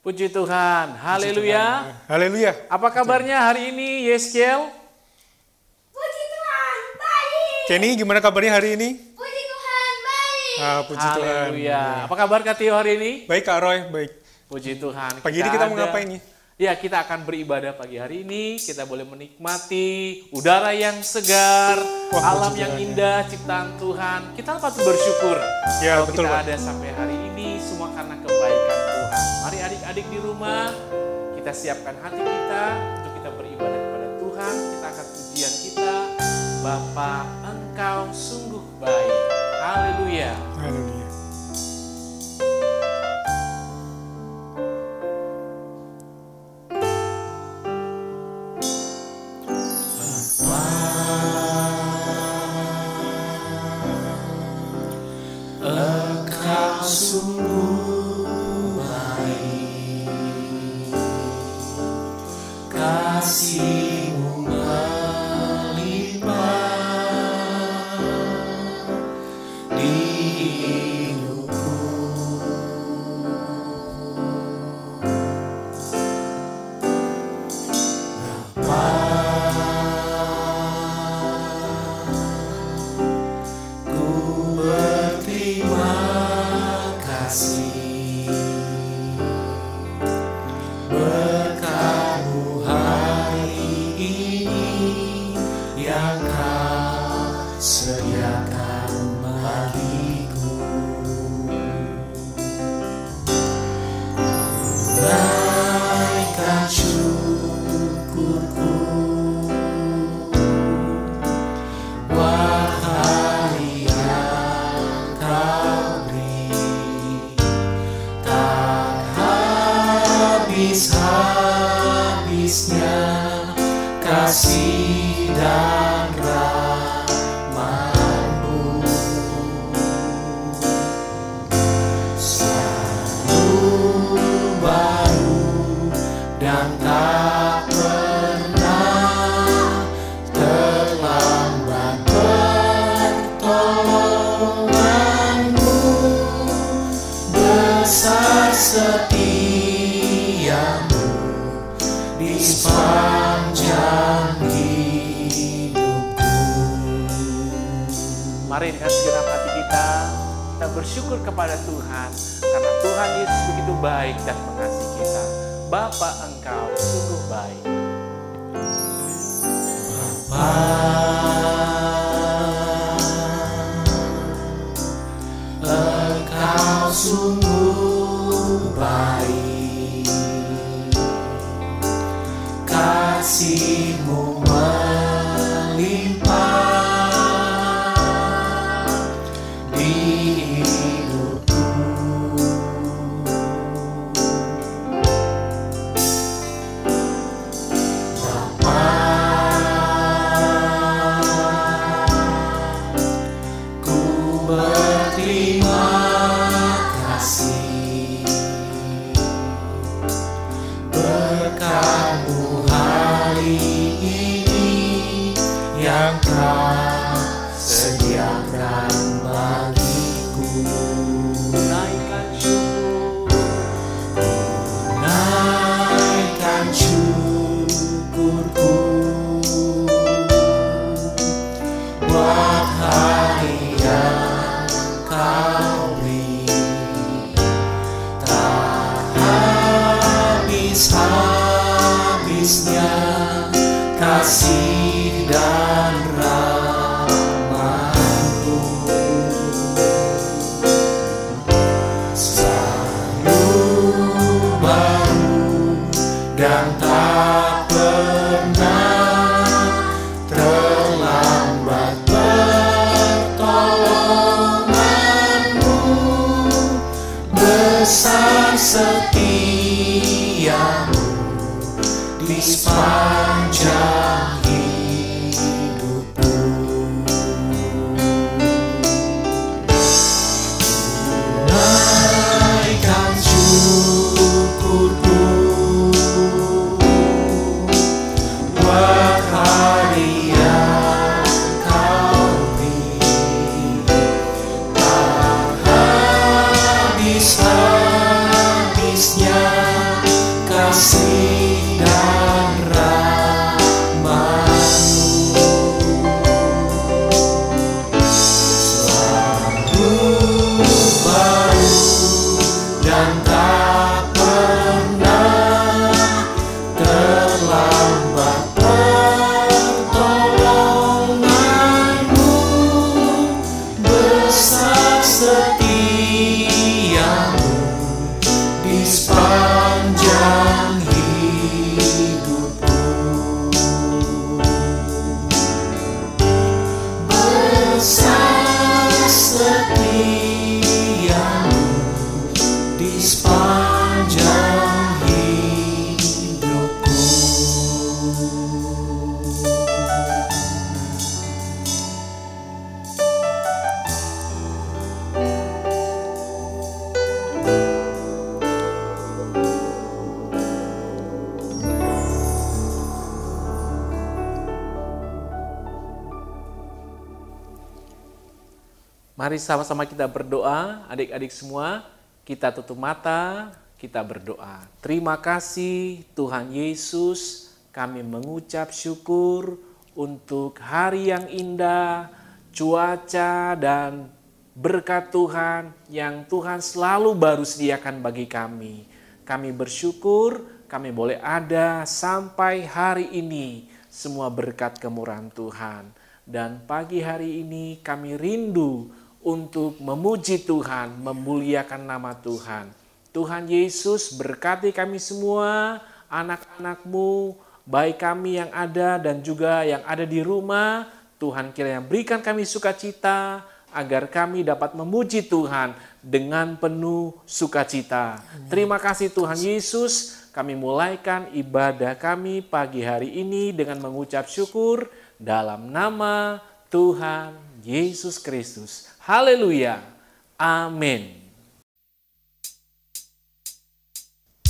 Puji Tuhan, haleluya. Haleluya. Apa kabarnya hari ini, Yeskel? Puji Tuhan, baik. Kenny, gimana kabarnya hari ini? Puji Tuhan, baik. Puji Tuhan. Haleluya. Apa kabar Kak Tio hari ini? Baik Kak Roy, baik. Puji Tuhan. Pagi ini kita mau ngapain nih? Ya, kita akan beribadah pagi hari ini. Kita boleh menikmati udara yang segar, alam yang indah, ciptaan Tuhan. Kita patut bersyukur Ya, kalau betul, kita Pak. ada sampai hari ini, semua karena kebaikan Tuhan. Mari adik-adik di rumah, kita siapkan hati kita untuk kita beribadah kepada Tuhan. Kita akan pujian kita, Bapa, Engkau sungguh baik. Haleluya. Haleluya. Engkau sungguh baik, kasih-Mu melimpah di hidupku. Ku berterima kasih berkat-Mu hari ini yang Kau sediakan bagiku. Naikkan syukurku buat hari yang Kau beri, tak habis-habisnya kasih dan rahmat-Mu. Selalu baru dan tak pernah terlambat pertolongan-Mu. Besar setia-Mu di sepanjang hidupku. Mari dengan segenap hati kita bersyukur kepada Tuhan karena Tuhan Yesus begitu baik dan mengasihi kita. Bapa, Engkau sungguh baik. Engkau sungguh baik, kasih-Mu melimpah di hidupku. Bapa, ku berterima kasih berkat-Mu hari ini yang Kau sediakan bagiku. Naikkan syukurku buat hari yang Kau beri, tak habis-habisnya kasih dan rahmat-Mu. Selalu baru dan tak pernah terlambat pertolongan-Mu. Besar setia-Mu di sepanjang hidupku. Naikkan syukurku buat hari yang Kau beri, tak habis-habis setiamu di sepanjang hidupku. Besar setiamu di sepanjang hidupku. Mari sama-sama kita berdoa, adik-adik semua. Kita tutup mata, kita berdoa. Terima kasih Tuhan Yesus, kami mengucap syukur untuk hari yang indah, cuaca dan berkat Tuhan yang Tuhan selalu baru sediakan bagi kami. Kami bersyukur, kami boleh ada sampai hari ini, semua berkat kemurahan Tuhan. Dan pagi hari ini kami rindu untuk memuji Tuhan, memuliakan nama Tuhan. Tuhan Yesus berkati kami semua, anak-anak-Mu, baik kami yang ada dan juga yang ada di rumah. Tuhan kiranya berikan kami sukacita, agar kami dapat memuji Tuhan dengan penuh sukacita. Terima kasih Tuhan Yesus, kami mulaikan ibadah kami pagi hari ini dengan mengucap syukur dalam nama Tuhan Yesus Kristus. Haleluya. Amin.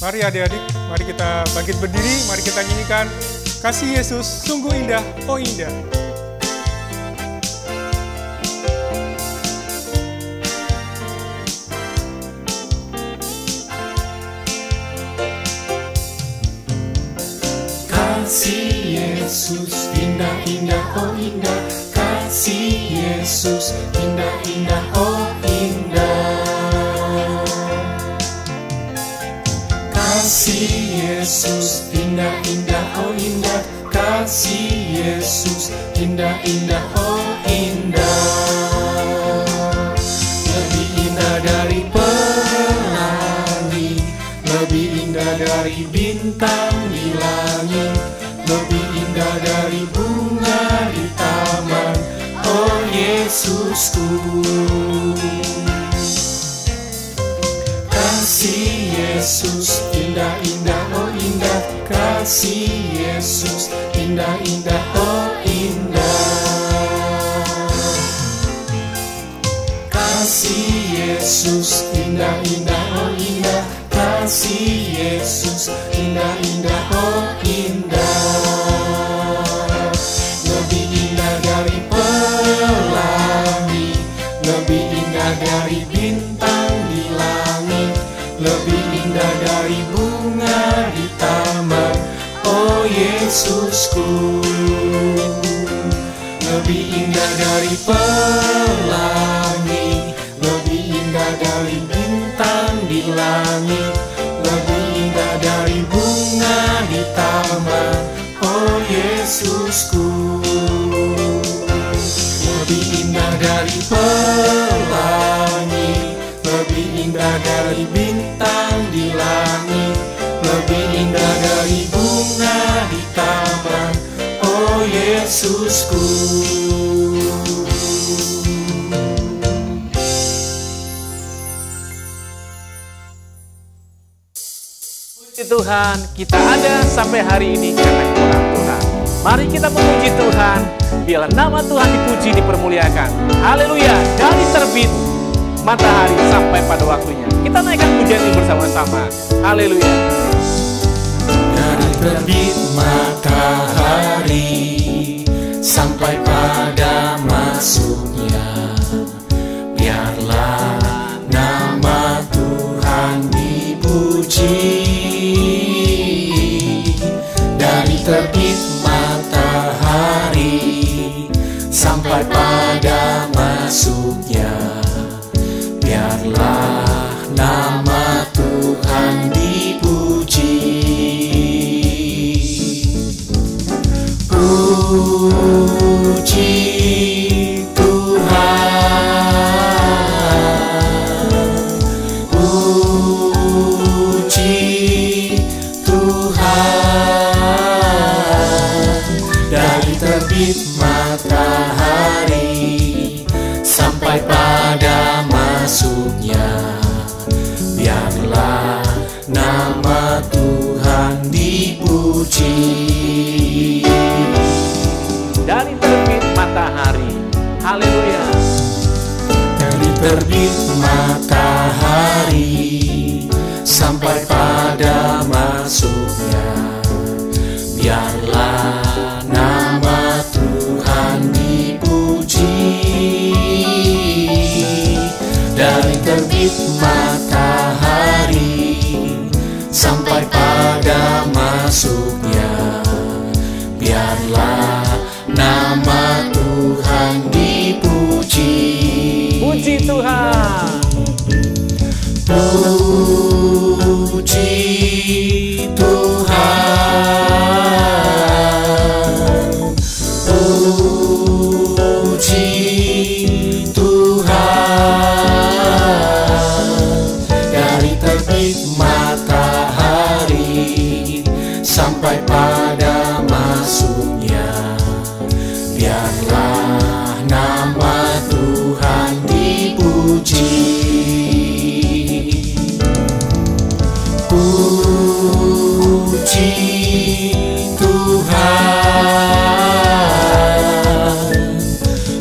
Mari adik-adik, mari kita bangkit berdiri, mari kita nyanyikan Kasih Yesus sungguh indah, oh indah. Kasih Yesus indah-indah, oh indah. Kasih Yesus indah-indah, oh indah. Kasih Yesus indah-indah, oh indah. Kasih Yesus indah-indah, oh indah. Lebih indah dari pelangi, lebih indah dari bintang di langit, lebih indah dari bunga di taman, oh Yesusku. Kasih Yesus indah-indah, oh indah. Kasih Yesus indah-indah, oh indah. Kasih Yesus indah-indah, oh indah. Kasih Yesus indah-indah, oh indah. Lebih indah dari pelangi, lebih indah dari bintang di langit, lebih indah dari bunga di taman, oh Yesusku. Lebih indah dari pelangi, lebih indah dari bintang di langit, lebih indah dari bunga di taman, oh Yesusku. Lebih indah dari pelangi, lebih indah dari bintang di langit, lebih indah dari bunga di taman, oh Yesusku. Puji Tuhan, kita ada sampai hari ini karena kemurahan Tuhan. Mari kita memuji Tuhan, biarlah nama Tuhan dipuji, dipermuliakan. Haleluya, dari terbit matahari sampai pada waktunya. Kita naikkan pujian ini bersama-sama. Haleluya. Dari terbit matahari sampai pada masuknya, biarlah nama Tuhan dipuji. Dari terbit matahari sampai pada masuknya, biarlah nama Tuhan dipuji. Puji Tuhan, masuknya. Biarlah nama Tuhan dipuji. Dari terbit matahari, haleluya. Dari terbit matahari sampai pada masuknya, biarlah nama Tuhan dipuji. Dari terbit matahari sampai pada masuknya, biarlah nama Tuhan dipuji. Puji Tuhan. Puji Tuhan, puji Tuhan. Dari terbit matahari sampai pada masuknya, biarlah nama Tuhan dipuji. Puji Tuhan,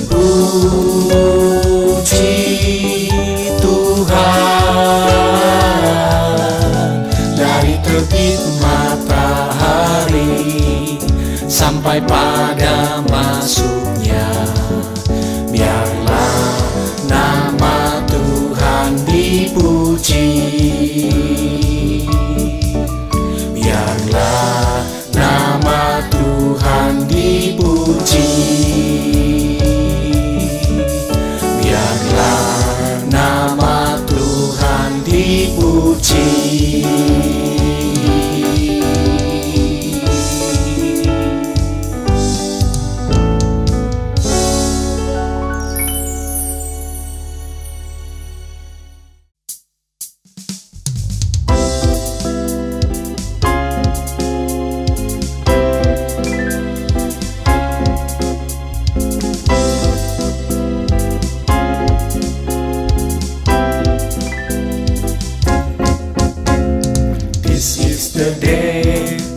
puji Tuhan. Dari terbit matahari sampai pada masuknya, biarlah nama Tuhan dipuji. Biarlah nama Tuhan dipuji. Biarlah nama Tuhan dipuji.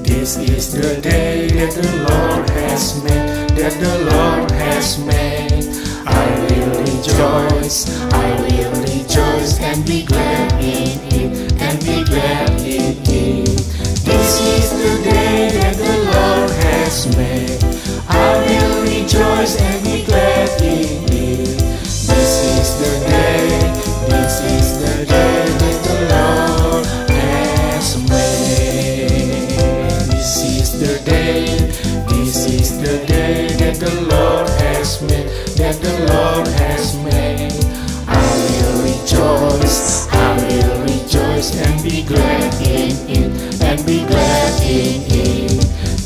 This is the day that the Lord has made, that the Lord has made. I will rejoice and be glad in it, and be glad in it. This is the day that the Lord has made. I will rejoice and be glad in it. This is the day that the Lord has made. This is the day that the Lord has made, that the Lord has made. I will rejoice and be glad in it, and be glad in it.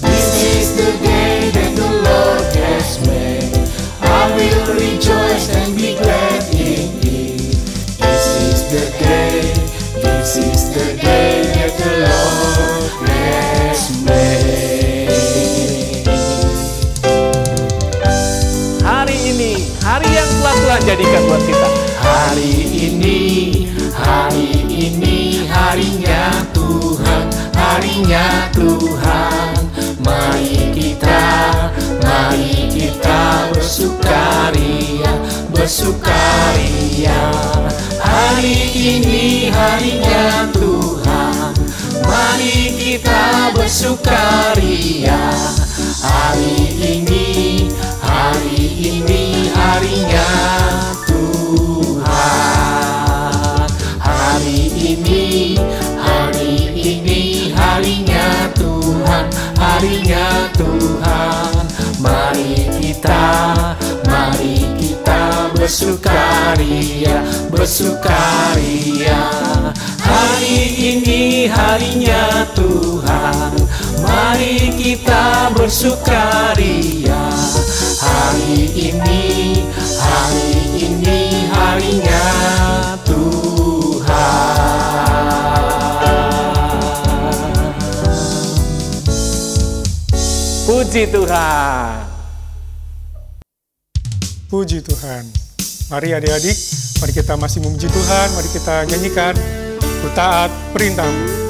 This is the day that the Lord has made. I will rejoice and be glad in it. This is the day that the Lord has made. Hari ini, hari yang telah Tuhan jadikan buat kita. Hari ini harinya Tuhan, harinya Tuhan. Mari kita bersukaria, bersukaria. Hari ini harinya Tuhan, mari kita bersukaria. Hari ini harinya Tuhan. Hari ini harinya Tuhan, harinya Tuhan. Mari kita bersukaria, bersukaria. Hari ini harinya Tuhan, mari kita bersukaria. Hari ini harinya Tuhan. Puji Tuhan. Puji Tuhan. Mari adik-adik, Mari kita masih memuji Tuhan, mari kita nyanyikan Ku taat perintah-Mu.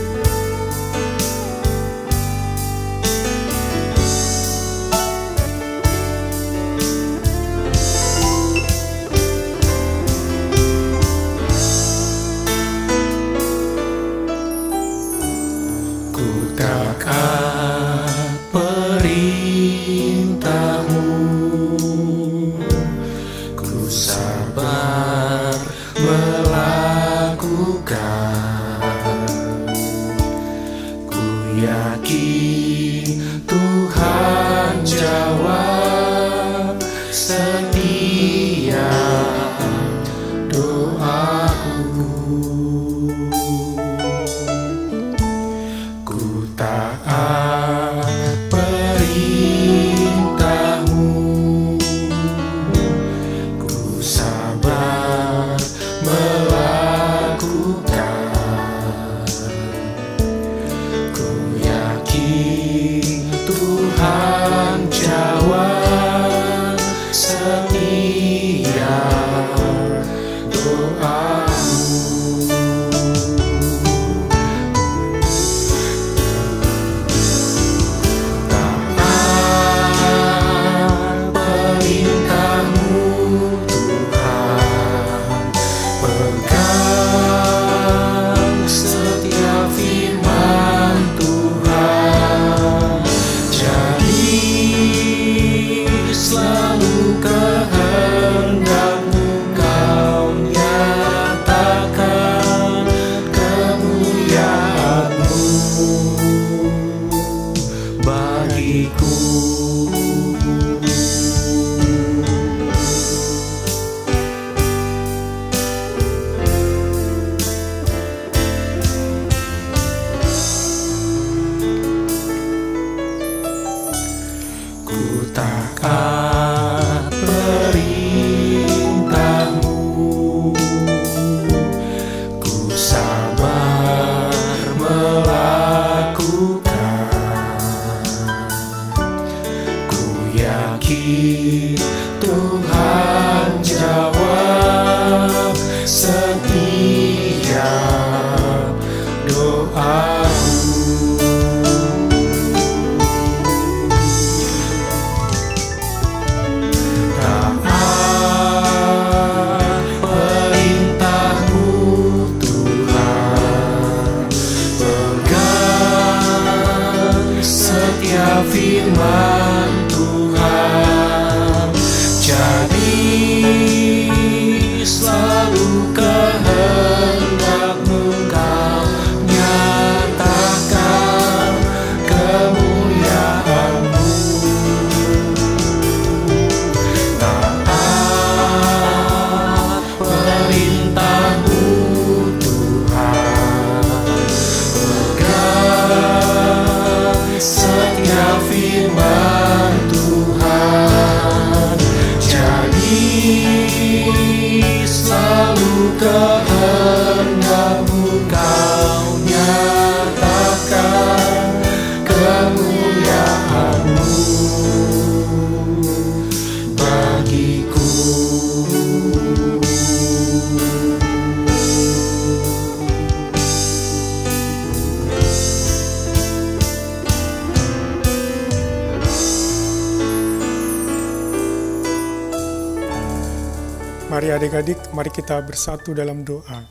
Mari adik-adik, mari kita bersatu dalam doa.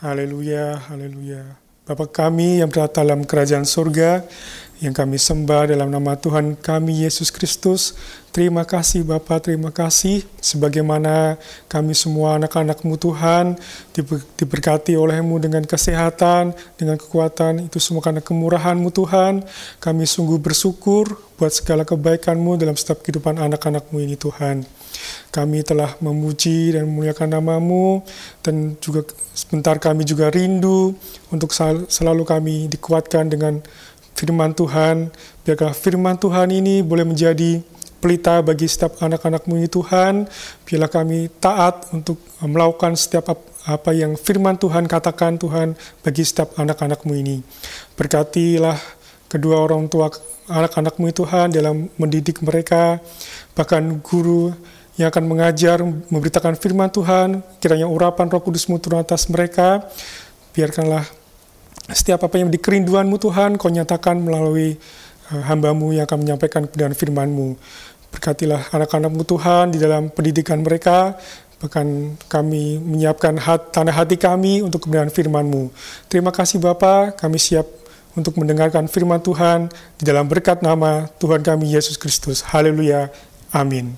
Haleluya, haleluya. Bapa kami yang berada dalam kerajaan surga, yang kami sembah dalam nama Tuhan kami Yesus Kristus. Terima kasih Bapa, terima kasih. Sebagaimana kami semua anak-anak-Mu Tuhan, diberkati oleh-Mu dengan kesehatan, dengan kekuatan, itu semua karena kemurahan-Mu Tuhan. Kami sungguh bersyukur buat segala kebaikan-Mu dalam setiap kehidupan anak-anak-Mu ini Tuhan. Kami telah memuji dan memuliakan nama-Mu, dan juga sebentar kami juga rindu untuk selalu kami dikuatkan dengan firman Tuhan. Biarlah firman Tuhan ini boleh menjadi pelita bagi setiap anak-anak-Mu ini Tuhan. Biarlah kami taat untuk melakukan setiap apa yang firman Tuhan katakan Tuhan bagi setiap anak-anak-Mu ini. Berkatilah kedua orang tua anak-anak-Mu Tuhan dalam mendidik mereka, bahkan guru yang akan mengajar, memberitakan firman Tuhan. Kiranya urapan Roh Kudus-Mu turun atas mereka. Biarkanlah setiap apa yang dikerinduan-Mu Tuhan, Kau nyatakan melalui hamba-Mu yang akan menyampaikan kebenaran firman-Mu. Berkatilah anak-anak-Mu Tuhan di dalam pendidikan mereka, bahkan kami menyiapkan tanah hati kami untuk kebenaran firman-Mu. Terima kasih Bapa, kami siap untuk mendengarkan firman Tuhan di dalam berkat nama Tuhan kami Yesus Kristus. Haleluya. Amin.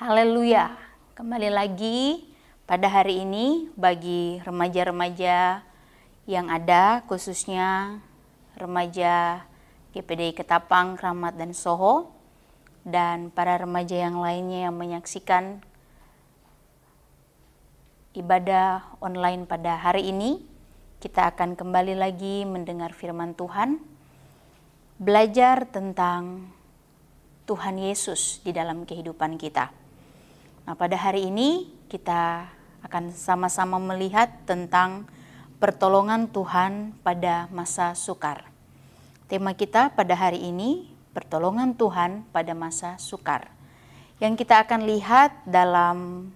Haleluya. Kembali lagi pada hari ini bagi remaja-remaja yang ada, khususnya remaja GPD Ketapang, Kramat, dan Soho, dan para remaja yang lainnya yang menyaksikan ibadah online pada hari ini. Kita akan kembali lagi mendengar firman Tuhan, belajar tentang Tuhan Yesus di dalam kehidupan kita. Nah, pada hari ini kita akan sama-sama melihat tentang pertolongan Tuhan pada masa sukar. Tema kita pada hari ini, pertolongan Tuhan pada masa sukar. Yang kita akan lihat dalam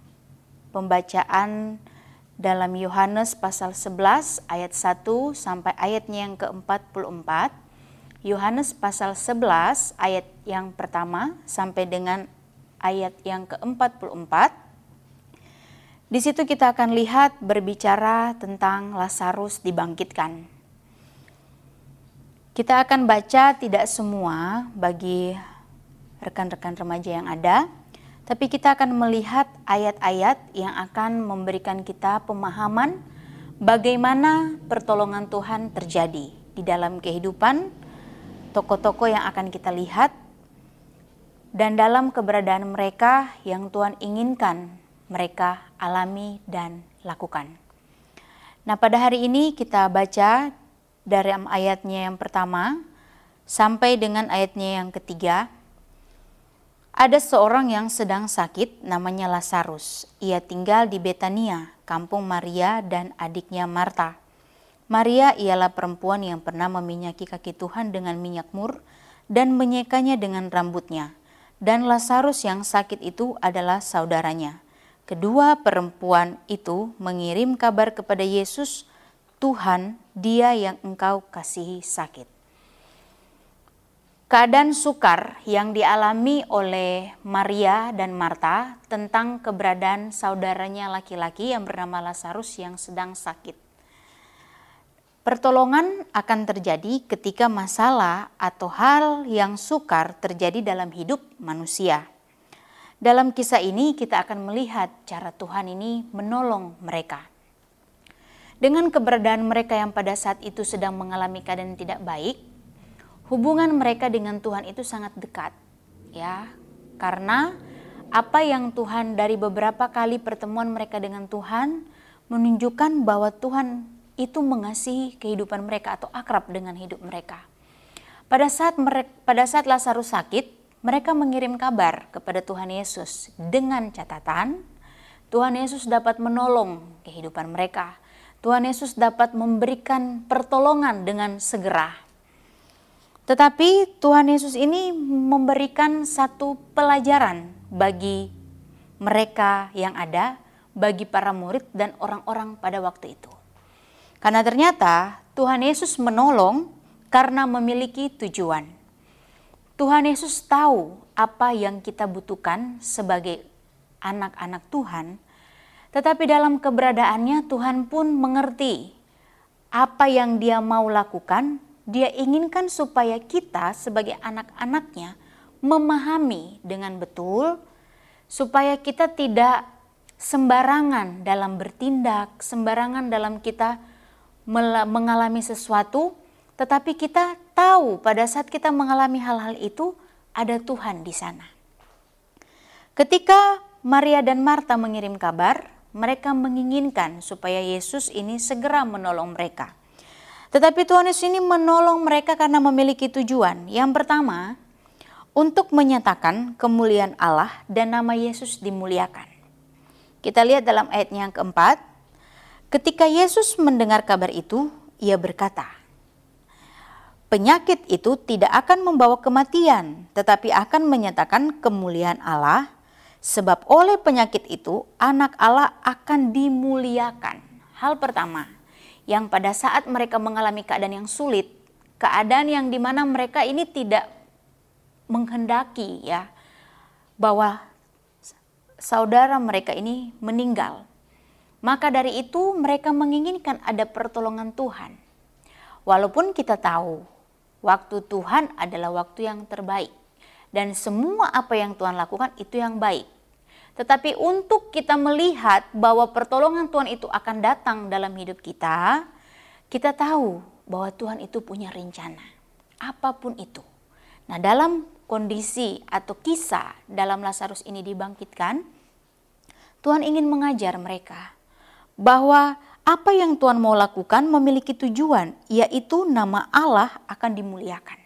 pembacaan dalam Yohanes pasal 11 ayat 1 sampai ayatnya yang ke-44. Yohanes pasal 11 ayat yang pertama sampai dengan ayat yang ke-44. Di situ kita akan lihat berbicara tentang Lazarus dibangkitkan. Kita akan baca tidak semua bagi rekan-rekan remaja yang ada, tapi kita akan melihat ayat-ayat yang akan memberikan kita pemahaman bagaimana pertolongan Tuhan terjadi di dalam kehidupan tokoh-tokoh yang akan kita lihat dan dalam keberadaan mereka yang Tuhan inginkan mereka alami dan lakukan. Nah, pada hari ini kita baca dari ayatnya yang pertama sampai dengan ayatnya yang ketiga. Ada seorang yang sedang sakit, namanya Lazarus. Ia tinggal di Betania, kampung Maria dan adiknya Marta. Maria ialah perempuan yang pernah meminyaki kaki Tuhan dengan minyak mur dan menyekanya dengan rambutnya. Dan Lazarus yang sakit itu adalah saudaranya. Kedua perempuan itu mengirim kabar kepada Yesus, Tuhan, Dia yang Engkau kasihi sakit. Keadaan sukar yang dialami oleh Maria dan Marta tentang keberadaan saudaranya laki-laki yang bernama Lazarus yang sedang sakit. Pertolongan akan terjadi ketika masalah atau hal yang sukar terjadi dalam hidup manusia. Dalam kisah ini kita akan melihat cara Tuhan ini menolong mereka. Dengan keberadaan mereka yang pada saat itu sedang mengalami keadaan tidak baik, hubungan mereka dengan Tuhan itu sangat dekat, ya. Karena apa yang Tuhan dari beberapa kali pertemuan mereka dengan Tuhan menunjukkan bahwa Tuhan itu mengasihi kehidupan mereka atau akrab dengan hidup mereka. Pada saat Lazarus sakit, mereka mengirim kabar kepada Tuhan Yesus dengan catatan Tuhan Yesus dapat menolong kehidupan mereka. Tuhan Yesus dapat memberikan pertolongan dengan segera. Tetapi Tuhan Yesus ini memberikan satu pelajaran bagi mereka yang ada, bagi para murid dan orang-orang pada waktu itu. Karena ternyata Tuhan Yesus menolong karena memiliki tujuan. Tuhan Yesus tahu apa yang kita butuhkan sebagai anak-anak Tuhan, tetapi dalam keberadaannya Tuhan pun mengerti apa yang Dia mau lakukan. Dia inginkan supaya kita sebagai anak-anaknya memahami dengan betul, supaya kita tidak sembarangan dalam bertindak, sembarangan dalam kita mengalami sesuatu, tetapi kita tahu pada saat kita mengalami hal-hal itu ada Tuhan di sana. Ketika Maria dan Marta mengirim kabar, mereka menginginkan supaya Yesus ini segera menolong mereka. Tetapi Tuhan Yesus ini menolong mereka karena memiliki tujuan. Yang pertama, untuk menyatakan kemuliaan Allah dan nama Yesus dimuliakan. Kita lihat dalam ayatnya yang keempat, ketika Yesus mendengar kabar itu, Ia berkata, penyakit itu tidak akan membawa kematian, tetapi akan menyatakan kemuliaan Allah, sebab oleh penyakit itu anak Allah akan dimuliakan. Hal pertama, yang pada saat mereka mengalami keadaan yang sulit, keadaan yang dimana mereka ini tidak menghendaki ya, bahwa saudara mereka ini meninggal. Maka dari itu mereka menginginkan ada pertolongan Tuhan. Walaupun kita tahu waktu Tuhan adalah waktu yang terbaik. Dan semua apa yang Tuhan lakukan itu yang baik. Tetapi untuk kita melihat bahwa pertolongan Tuhan itu akan datang dalam hidup kita, kita tahu bahwa Tuhan itu punya rencana. Apapun itu. Nah, dalam kondisi atau kisah dalam Lazarus ini dibangkitkan, Tuhan ingin mengajar mereka bahwa apa yang Tuhan mau lakukan memiliki tujuan, yaitu nama Allah akan dimuliakan.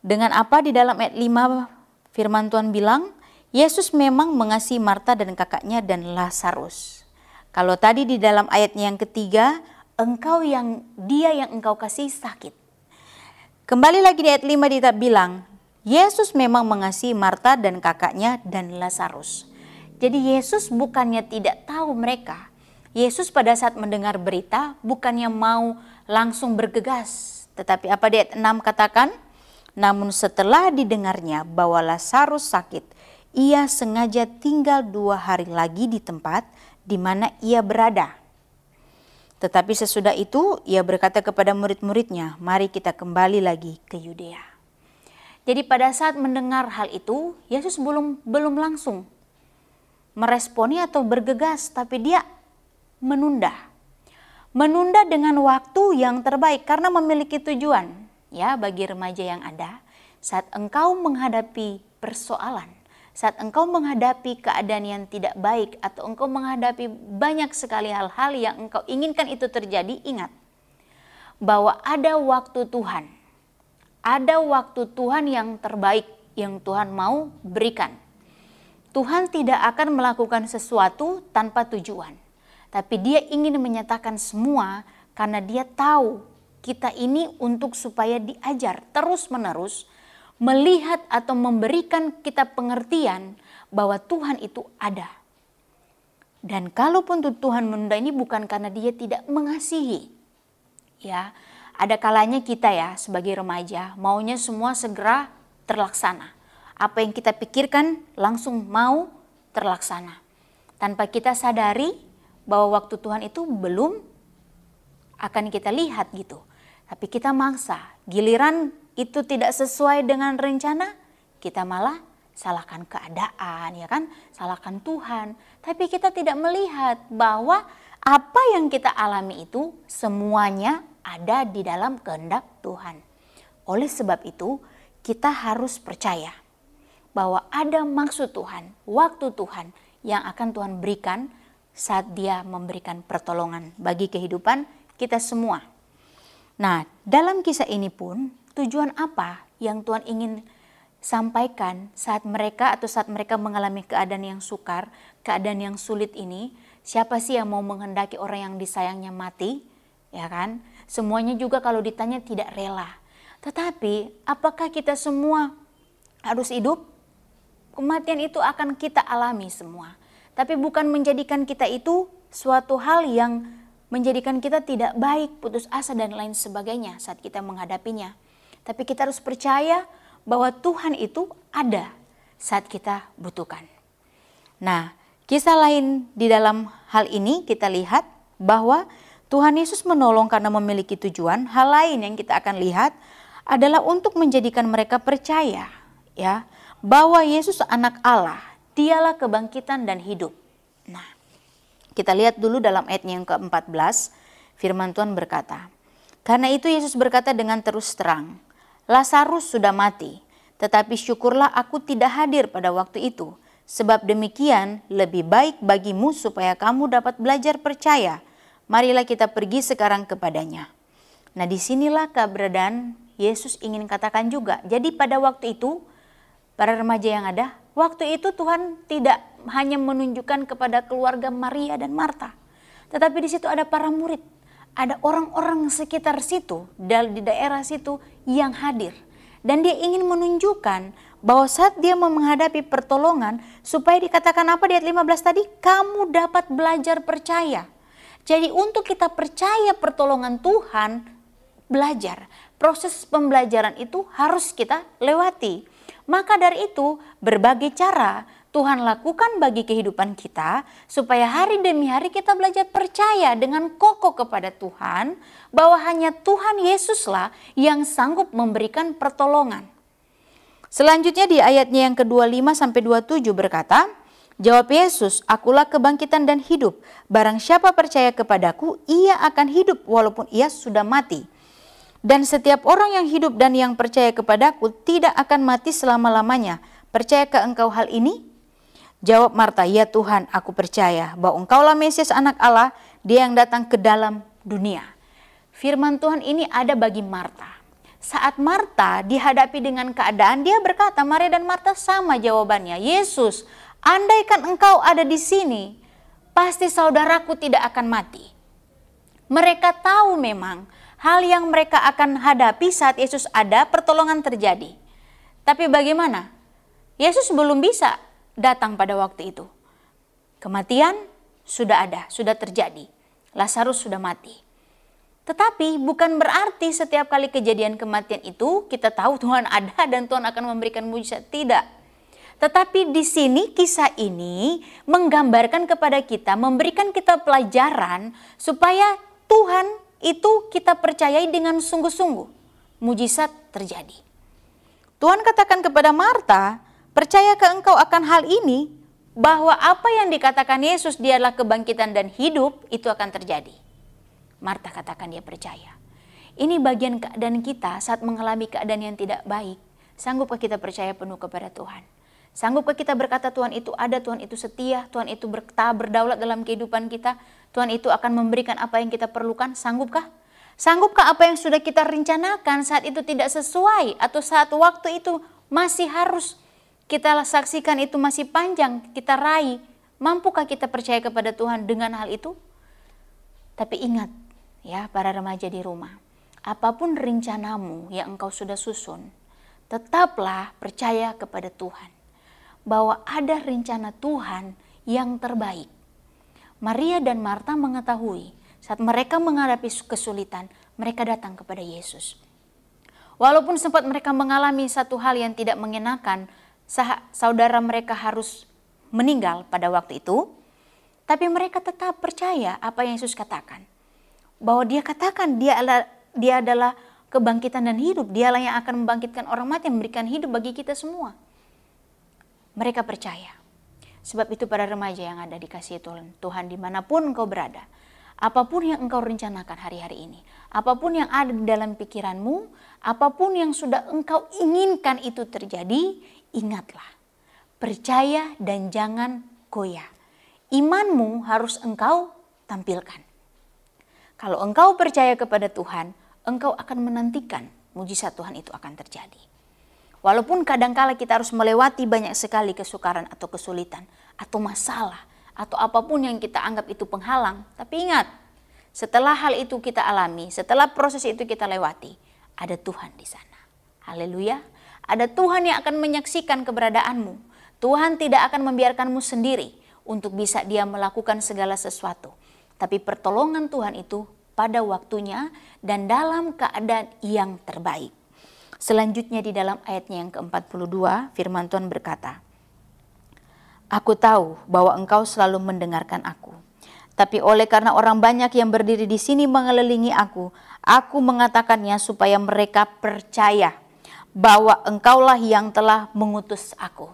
Dengan apa di dalam ayat 5 firman Tuhan bilang, Yesus memang mengasihi Marta dan kakaknya dan Lazarus. Kalau tadi di dalam ayatnya yang ketiga, dia yang engkau kasih sakit. Kembali lagi di ayat 5 dia bilang, Yesus memang mengasihi Marta dan kakaknya dan Lazarus. Jadi Yesus bukannya tidak tahu mereka. Yesus pada saat mendengar berita bukannya mau langsung bergegas. Tetapi apa di ayat 6 katakan? Namun setelah didengarnya bahwa Lazarus sakit, ia sengaja tinggal 2 hari lagi di tempat di mana ia berada. Tetapi sesudah itu ia berkata kepada murid-muridnya, mari kita kembali lagi ke Yudea. Jadi pada saat mendengar hal itu, Yesus belum langsung meresponi atau bergegas, tapi dia menunda. Menunda dengan waktu yang terbaik karena memiliki tujuan. Ya, bagi remaja yang ada, saat engkau menghadapi persoalan, saat engkau menghadapi keadaan yang tidak baik atau engkau menghadapi banyak sekali hal-hal yang engkau inginkan itu terjadi, ingat bahwa ada waktu Tuhan. Ada waktu Tuhan yang terbaik yang Tuhan mau berikan. Tuhan tidak akan melakukan sesuatu tanpa tujuan. Tapi dia ingin menyatakan semua karena dia tahu kita ini untuk supaya diajar terus-menerus melihat atau memberikan kita pengertian bahwa Tuhan itu ada. Dan kalaupun Tuhan menunda ini bukan karena dia tidak mengasihi. Ya, ada kalanya kita ya sebagai remaja maunya semua segera terlaksana. Apa yang kita pikirkan langsung mau terlaksana. Tanpa kita sadari bahwa waktu Tuhan itu belum akan kita lihat gitu. Tapi kita maksa, giliran itu tidak sesuai dengan rencana, kita malah salahkan keadaan, ya kan? Salahkan Tuhan. Tapi kita tidak melihat bahwa apa yang kita alami itu semuanya ada di dalam kehendak Tuhan. Oleh sebab itu, kita harus percaya bahwa ada maksud Tuhan, waktu Tuhan yang akan Tuhan berikan saat dia memberikan pertolongan bagi kehidupan kita semua. Nah, dalam kisah ini pun tujuan apa yang Tuhan ingin sampaikan saat mereka mengalami keadaan yang sukar, keadaan yang sulit ini? Siapa sih yang mau menghendaki orang yang disayangnya mati? Ya kan? Semuanya juga kalau ditanya tidak rela. Tetapi apakah kita semua harus hidup? Kematian itu akan kita alami semua. Tapi bukan menjadikan kita itu suatu hal yang menjadikan kita tidak baik, putus asa dan lain sebagainya saat kita menghadapinya. Tapi kita harus percaya bahwa Tuhan itu ada saat kita butuhkan. Nah, kisah lain di dalam hal ini kita lihat bahwa Tuhan Yesus menolong karena memiliki tujuan. Hal lain yang kita akan lihat adalah untuk menjadikan mereka percaya ya bahwa Yesus anak Allah, dialah kebangkitan dan hidup. Nah, kita lihat dulu dalam ayatnya yang ke-14, firman Tuhan berkata, karena itu Yesus berkata dengan terus terang, Lazarus sudah mati, tetapi syukurlah aku tidak hadir pada waktu itu, sebab demikian lebih baik bagimu supaya kamu dapat belajar percaya. Marilah kita pergi sekarang kepadanya. Nah, disinilah keberadaan Yesus ingin katakan juga. Jadi pada waktu itu, para remaja yang ada, waktu itu Tuhan tidak hanya menunjukkan kepada keluarga Maria dan Marta. Tetapi di situ ada para murid, ada orang-orang sekitar situ, di daerah situ yang hadir. Dan dia ingin menunjukkan bahwa saat dia mau menghadapi pertolongan, supaya dikatakan apa di ayat 15 tadi? Kamu dapat belajar percaya. Jadi untuk kita percaya pertolongan Tuhan, belajar. Proses pembelajaran itu harus kita lewati. Maka dari itu berbagai cara Tuhan lakukan bagi kehidupan kita, supaya hari demi hari kita belajar percaya dengan kokoh kepada Tuhan, bahwa hanya Tuhan Yesuslah yang sanggup memberikan pertolongan. Selanjutnya di ayatnya yang ke-25 sampai 27 berkata, jawab Yesus, akulah kebangkitan dan hidup. Barang siapa percaya kepadaku, ia akan hidup walaupun ia sudah mati. Dan setiap orang yang hidup dan yang percaya kepadaku tidak akan mati selama-lamanya. Percayakah engkau hal ini? Jawab Marta, ya Tuhan, aku percaya bahwa engkaulah Mesias anak Allah, dia yang datang ke dalam dunia. Firman Tuhan ini ada bagi Marta. Saat Marta dihadapi dengan keadaan, dia berkata, Maria dan Marta sama jawabannya. Yesus, andaikan engkau ada di sini, pasti saudaraku tidak akan mati. Mereka tahu memang hal yang mereka akan hadapi saat Yesus ada, pertolongan terjadi. Tapi bagaimana? Yesus belum bisa datang pada waktu itu. Kematian sudah ada, sudah terjadi. Lazarus sudah mati. Tetapi bukan berarti setiap kali kejadian kematian itu kita tahu Tuhan ada dan Tuhan akan memberikan mujizat. Tidak. Tetapi di sini kisah ini menggambarkan kepada kita, memberikan kita pelajaran supaya Tuhan itu kita percayai dengan sungguh-sungguh. Mujizat terjadi. Tuhan katakan kepada Marta, percayakah engkau akan hal ini? Bahwa apa yang dikatakan Yesus dia adalah kebangkitan dan hidup, itu akan terjadi. Marta katakan dia percaya. Ini bagian keadaan kita saat mengalami keadaan yang tidak baik. Sanggupkah kita percaya penuh kepada Tuhan? Sanggupkah kita berkata Tuhan itu ada, Tuhan itu setia, Tuhan itu berdaulat dalam kehidupan kita, Tuhan itu akan memberikan apa yang kita perlukan? Sanggupkah? Sanggupkah apa yang sudah kita rencanakan saat itu tidak sesuai atau saat waktu itu masih harus kita saksikan itu masih panjang, kita raih? Mampukah kita percaya kepada Tuhan dengan hal itu? Tapi ingat ya para remaja di rumah, apapun rencanamu yang engkau sudah susun, tetaplah percaya kepada Tuhan. Bahwa ada rencana Tuhan yang terbaik. Maria dan Marta mengetahui saat mereka menghadapi kesulitan, mereka datang kepada Yesus. Walaupun sempat mereka mengalami satu hal yang tidak mengenakan, saudara mereka harus meninggal pada waktu itu, tapi mereka tetap percaya apa yang Yesus katakan. Bahwa dia katakan dia adalah kebangkitan dan hidup, dialah yang akan membangkitkan orang mati, memberikan hidup bagi kita semua. Mereka percaya. Sebab itu para remaja yang ada dikasihi Tuhan dimanapun engkau berada. Apapun yang engkau rencanakan hari-hari ini. Apapun yang ada di dalam pikiranmu. Apapun yang sudah engkau inginkan itu terjadi. Ingatlah. Percaya dan jangan goyah. Imanmu harus engkau tampilkan. Kalau engkau percaya kepada Tuhan, engkau akan menantikan mujizat Tuhan itu akan terjadi. Walaupun kadangkala kita harus melewati banyak sekali kesukaran atau kesulitan, atau masalah, atau apapun yang kita anggap itu penghalang. Tapi ingat, setelah hal itu kita alami, setelah proses itu kita lewati, ada Tuhan di sana. Haleluya. Ada Tuhan yang akan menyaksikan keberadaanmu. Tuhan tidak akan membiarkanmu sendiri untuk bisa dia melakukan segala sesuatu. Tapi pertolongan Tuhan itu pada waktunya dan dalam keadaan yang terbaik. Selanjutnya di dalam ayatnya yang ke-42, firman Tuhan berkata, aku tahu bahwa engkau selalu mendengarkan aku. Tapi oleh karena orang banyak yang berdiri di sini mengelilingi aku mengatakannya supaya mereka percaya bahwa engkaulah yang telah mengutus aku.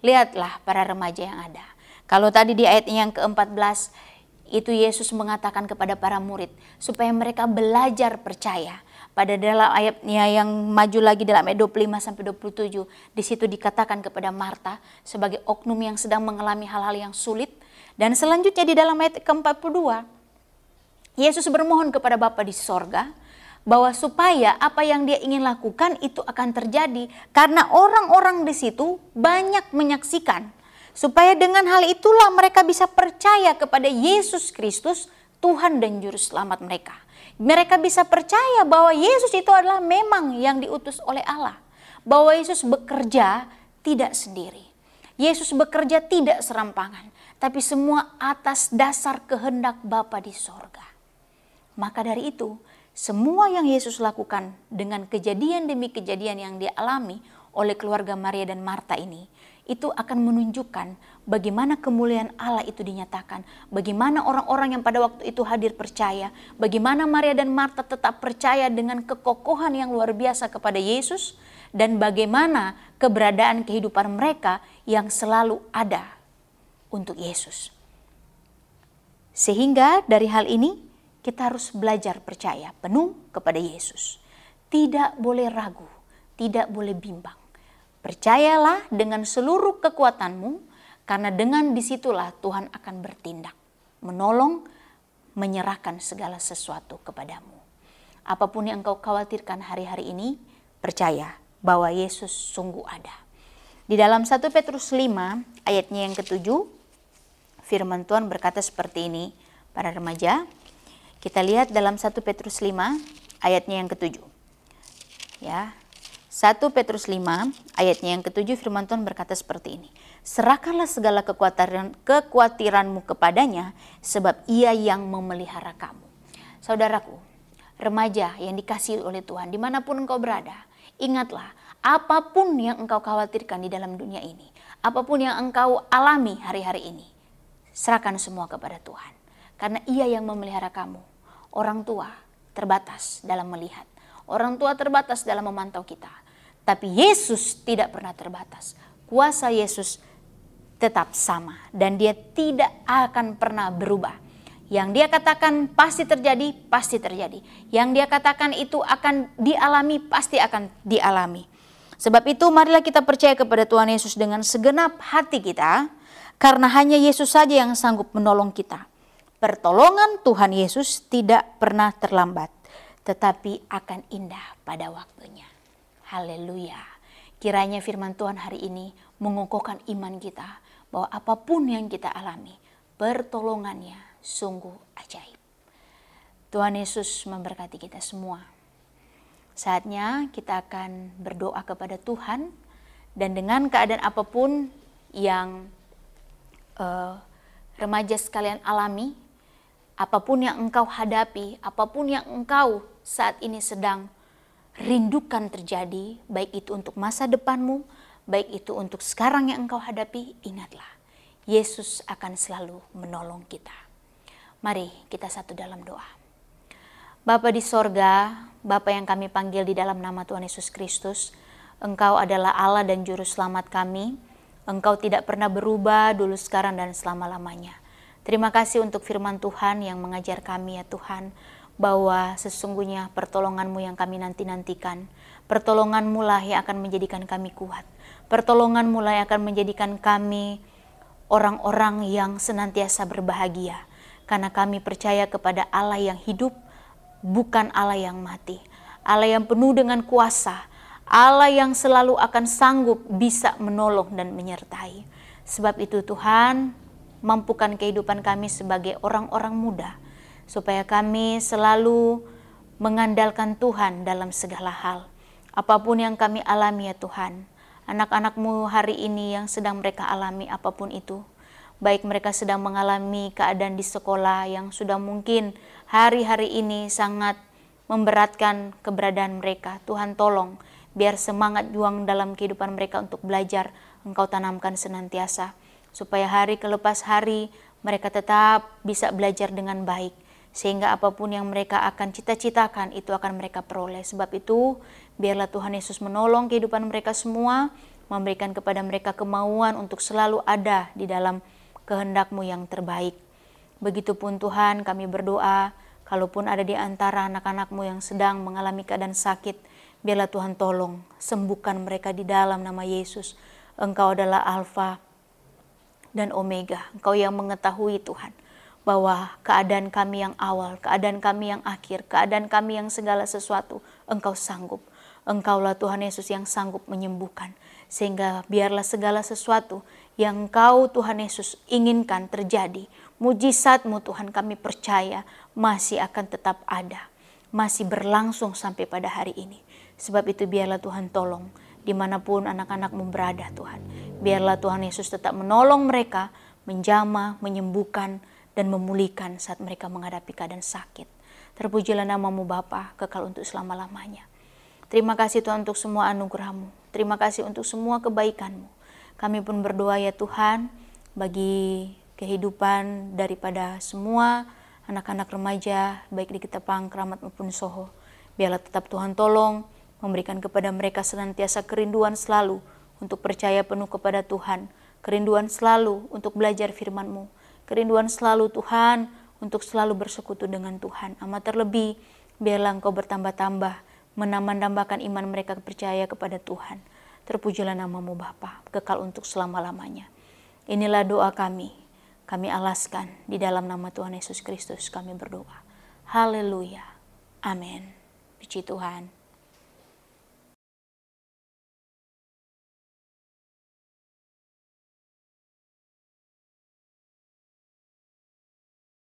Lihatlah para remaja yang ada. Kalau tadi di ayat yang ke-14, itu Yesus mengatakan kepada para murid supaya mereka belajar percaya. Pada dalam ayatnya yang maju lagi dalam ayat 25-27, di situ dikatakan kepada Marta sebagai oknum yang sedang mengalami hal-hal yang sulit. Dan selanjutnya di dalam ayat ke-42, Yesus bermohon kepada Bapa di sorga bahwa supaya apa yang dia ingin lakukan itu akan terjadi. Karena orang-orang di situ banyak menyaksikan. Supaya dengan hal itulah mereka bisa percaya kepada Yesus Kristus, Tuhan dan Juru Selamat mereka. Mereka bisa percaya bahwa Yesus itu adalah memang yang diutus oleh Allah. Bahwa Yesus bekerja tidak sendiri. Yesus bekerja tidak serampangan. Tapi semua atas dasar kehendak Bapa di sorga. Maka dari itu, semua yang Yesus lakukan dengan kejadian demi kejadian yang dialami oleh keluarga Maria dan Marta ini, itu akan menunjukkan bagaimana kemuliaan Allah itu dinyatakan, bagaimana orang-orang yang pada waktu itu hadir percaya, bagaimana Maria dan Marta tetap percaya dengan kekokohan yang luar biasa kepada Yesus, dan bagaimana keberadaan kehidupan mereka yang selalu ada untuk Yesus. Sehingga dari hal ini, kita harus belajar percaya penuh kepada Yesus. Tidak boleh ragu, tidak boleh bimbang. Percayalah dengan seluruh kekuatanmu, karena dengan disitulah Tuhan akan bertindak, menolong, menyerahkan segala sesuatu kepadamu. Apapun yang engkau khawatirkan hari-hari ini, percaya bahwa Yesus sungguh ada. Di dalam 1 Petrus 5 ayatnya yang ke-7, firman Tuhan berkata seperti ini, para remaja. Kita lihat dalam 1 Petrus 5 ayatnya yang ke-7. Ya. 1 Petrus 5 ayatnya yang ke-7 firman Tuhan berkata seperti ini. Serahkanlah segala kekhawatiranmu kepadanya, sebab ia yang memelihara kamu. Saudaraku, remaja yang dikasihi oleh Tuhan, dimanapun engkau berada, ingatlah, apapun yang engkau khawatirkan di dalam dunia ini, apapun yang engkau alami hari-hari ini, serahkan semua kepada Tuhan. Karena ia yang memelihara kamu. Orang tua terbatas dalam melihat. Orang tua terbatas dalam memantau kita. Tapi Yesus tidak pernah terbatas. Kuasa Yesus tetap sama. Dan dia tidak akan pernah berubah. Yang dia katakan pasti terjadi, pasti terjadi. Yang dia katakan itu akan dialami, pasti akan dialami. Sebab itu marilah kita percaya kepada Tuhan Yesus dengan segenap hati kita. Karena hanya Yesus saja yang sanggup menolong kita. Pertolongan Tuhan Yesus tidak pernah terlambat, tetapi akan indah pada waktunya. Haleluya. Kiranya firman Tuhan hari ini mengokohkan iman kita, bahwa apapun yang kita alami, pertolongannya sungguh ajaib. Tuhan Yesus memberkati kita semua. Saatnya kita akan berdoa kepada Tuhan, dan dengan keadaan apapun yang remaja sekalian alami, apapun yang engkau hadapi, apapun yang engkau saat ini sedang rindukan terjadi, baik itu untuk masa depanmu, baik itu untuk sekarang yang engkau hadapi, ingatlah, Yesus akan selalu menolong kita. Mari kita satu dalam doa. Bapa di sorga, Bapa yang kami panggil di dalam nama Tuhan Yesus Kristus, Engkau adalah Allah dan Juru Selamat kami. Engkau tidak pernah berubah dulu, sekarang, dan selama-lamanya. Terima kasih untuk firman Tuhan yang mengajar kami ya Tuhan, bahwa sesungguhnya pertolongan-Mu yang kami nanti-nantikan. Pertolongan-Mu lah yang akan menjadikan kami kuat. Pertolongan-Mu lah yang akan menjadikan kami orang-orang yang senantiasa berbahagia. Karena kami percaya kepada Allah yang hidup, bukan Allah yang mati. Allah yang penuh dengan kuasa. Allah yang selalu akan sanggup bisa menolong dan menyertai. Sebab itu Tuhan, mampukan kehidupan kami sebagai orang-orang muda, supaya kami selalu mengandalkan Tuhan dalam segala hal. Apapun yang kami alami ya Tuhan, anak-anak-Mu hari ini yang sedang mereka alami apapun itu, baik mereka sedang mengalami keadaan di sekolah yang sudah mungkin hari-hari ini sangat memberatkan keberadaan mereka, Tuhan tolong, biar semangat juang dalam kehidupan mereka untuk belajar Engkau tanamkan senantiasa, supaya hari kelepas hari mereka tetap bisa belajar dengan baik, sehingga apapun yang mereka akan cita-citakan itu akan mereka peroleh. Sebab itu biarlah Tuhan Yesus menolong kehidupan mereka semua, memberikan kepada mereka kemauan untuk selalu ada di dalam kehendak-Mu yang terbaik. Begitupun Tuhan kami berdoa, kalaupun ada di antara anak-anak-Mu yang sedang mengalami keadaan sakit, biarlah Tuhan tolong sembuhkan mereka di dalam nama Yesus. Engkau adalah Alfa dan Omega. Engkau yang mengetahui Tuhan, bahwa keadaan kami yang awal, keadaan kami yang akhir, keadaan kami yang segala sesuatu, Engkau sanggup. Engkaulah Tuhan Yesus yang sanggup menyembuhkan. Sehingga biarlah segala sesuatu yang Engkau Tuhan Yesus inginkan terjadi. Mujizat-Mu Tuhan kami percaya masih akan tetap ada, masih berlangsung sampai pada hari ini. Sebab itu biarlah Tuhan tolong dimanapun anak-anak-Mu berada Tuhan. Biarlah Tuhan Yesus tetap menolong mereka, menjamah, menyembuhkan, dan memulihkan saat mereka menghadapi keadaan sakit. Terpujilah nama-Mu Bapa, kekal untuk selama-lamanya. Terima kasih Tuhan untuk semua anugerah-Mu. Terima kasih untuk semua kebaikan-Mu. Kami pun berdoa ya Tuhan, bagi kehidupan daripada semua anak-anak remaja, baik di Ketapang, Keramat maupun Soho. Biarlah tetap Tuhan tolong, memberikan kepada mereka senantiasa kerinduan selalu untuk percaya penuh kepada Tuhan, kerinduan selalu untuk belajar firman-Mu, kerinduan selalu Tuhan untuk selalu bersekutu dengan Tuhan. Amat terlebih, biarlah Engkau bertambah-tambah, menambah-tambahkan iman mereka percaya kepada Tuhan. Terpujilah nama-Mu Bapa, kekal untuk selama-lamanya. Inilah doa kami alaskan di dalam nama Tuhan Yesus Kristus kami berdoa. Haleluya. Amin. Puji Tuhan.